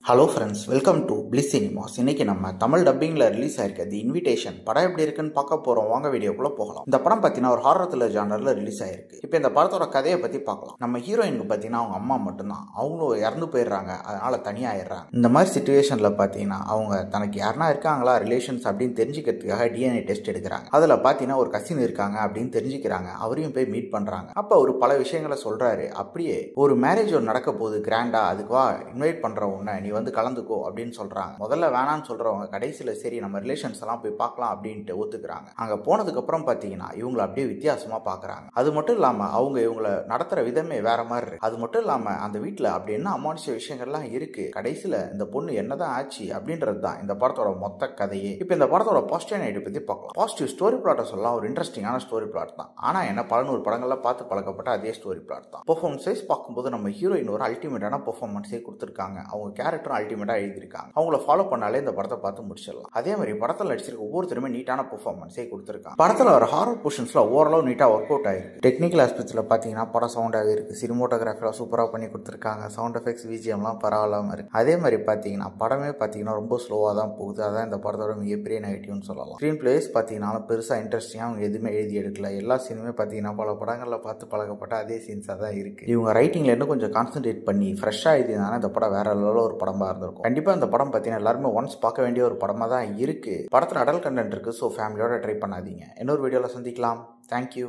Hello friends, welcome to bliss cinemas. இன்னைக்கு நம்ம Tamil டப்பிங்கில் release ஆயிருக்க தி இன்விடேஷன் படம் எப்படி இருக்குன்னு பார்க்க போகிறோம். வாங்க வீடியோக்குள்ளே போகலாம். இந்த படம் பார்த்தீங்கன்னா ஒரு ஹாரர் த்ரில்லர் ஜானரில் ரிலீஸ் ஆயிருக்கு. இப்போ இந்த படத்தோட கதையை பற்றி பார்க்கலாம். நம்ம ஹீரோயினுக்கு பார்த்தீங்கன்னா அவங்க அம்மா மட்டும்தான், அவங்களும் இறந்து போயிடுறாங்க, அதனால தனியாகிடுறாங்க. இந்த மாதிரி சுச்சுவேஷனில் பார்த்தீங்கன்னா அவங்க தனக்கு யாருனா இருக்காங்களா ரிலேஷன்ஸ் அப்படின்னு தெரிஞ்சுக்கிறதுக்காக டிஎன்ஏ டெஸ்ட் எடுக்கிறாங்க. அதில் பார்த்தீங்கன்னா ஒரு கசின் இருக்காங்க அப்படின்னு தெரிஞ்சுக்கிறாங்க. அவரையும் போய் மீட் பண்ணுறாங்க. அப்போ ஒரு பல விஷயங்களை சொல்கிறாரு. அப்படியே ஒரு மேரேஜ் ஒன்று நடக்க போகுது கிராண்டா, அதுக்கு வா இன்வைட் பண்ணுற உன்னை, நீ வந்து கலந்துக்கோ அப்படின்னு சொல்றாங்க. முதல்ல வேணான்னு சொல்றவங்க கடைசியில சரி நம்ம ரிலேஷன்ஸ் எல்லாம் போய் பார்க்கலாம் அப்படின்ட்டு ஒத்துக்கிறாங்க. அங்க போனதுக்கு அப்புறம் பாத்தீங்கன்னா இவங்களை அப்படியே வித்தியாசமா பாக்குறாங்க. அது மட்டும் இல்லாம அவங்க இவங்களை நடத்துற விதமே வேற மாதிரி இருக்கு. அது மட்டும் இல்லாம அந்த வீட்டுல அப்படி என்ன அமானுஷ விஷயங்கள்லாம் இருக்கு, கடைசியில இந்த பொண்ணு என்னதான் ஆச்சு அப்படின்றது தான் இந்த படத்தோட மொத்த கதையே. இப்ப இந்த படத்தோட பாசிட்டிவ் நைட் பத்தி பார்க்கலாம். பாசிட்டிவ் ஸ்டோரி பிளாட்டை சொல்லலாம், ஒரு இன்ட்ரெஸ்டிங்கான ஸ்டோரி பிளாட் தான். ஆனா என்ன 11 படங்கள்ல பார்த்து பழக்கப்பட்ட அதே ஸ்டோரி பிளாட் தான். பெர்ஃபார்மன்ஸ் வைஸ் பார்க்கும்போது நம்ம ஹீரோயின் ஒரு அல்டிமேட்டான பெர்ஃபார்மன்ஸே கொடுத்திருக்காங்க. அவங்க கேரக்டரும் அல்டிமேட்டா எழுதியிருக்காங்க. அவங்கள ஃபாலோ பண்ணாலே இந்த படத்தை பார்த்து முடிச்சிடலாம். அதே மாதிரி படத்தில் நடிச்சிருக்க ஒவ்வொருத்தருமே நீட்டான பெர்ஃபார்மன்ஸே கொடுத்திருக்காங்க. படத்தில் ஒரு ஹாரர் போர்ஷன்ஸ்ல ஓரளவு நீட்டா ஒர்க் அவுட் ஆயிருக்கு. டெக்னிக்கல் ஆஸ்பெக்ட்ஸ்ல பாத்தீங்கன்னா படம் சவுண்டாக இருக்கு. சினிமோட்டோகிராஃபில சூப்பரா பண்ணி கொடுத்திருக்காங்க. சவுண்ட் எஃபெக்ட்ஸ் பிஜிஎம்லாம் பரவாயில்லாம இருக்கு. அதே மாதிரி பாத்தீங்கன்னா படமே பாத்தீங்கன்னா ரொம்ப ஸ்லோவா தான் போகுது. அதான் இந்த படத்தோட மிகப்பெரிய நெகட்டிவ்னு சொல்லலாம். ஸ்கிரீன் பிளேஸ் பாத்தீங்கன்னா பெருசா இன்ட்ரெஸ்டிங்கா அவங்க எதுவுமே எழுதி எடுக்கல. எல்லா சீனுமே பாத்தீங்கன்னா பல படங்கள்ல பார்த்து பழக்கப்பட்ட அதே சீன்ஸா தான் இருக்கு. இவங்க ரைட்டிங்ல இன்னும் கொஞ்சம் கான்சென்ட்ரேட் பண்ணி ஃப்ரெஷ்ஷா எழுதினால இந்த படம் வேற லெவலில் ஒரு படமா இருந்திருக்கும். கண்டிப்பா இந்த படம் பார்த்தீங்கன்னா எல்லாருமே ஒன்ஸ் பார்க்க வேண்டிய ஒரு படமா தான் இருக்கு. படத்தில் அடல்ட் கண்டென்ட் இருக்கு, ஸோ ஃபேமிலியோட ட்ரை பண்ணாதீங்க. இன்னொரு வீடியோவில் சந்திக்கலாம். தேங்க்யூ.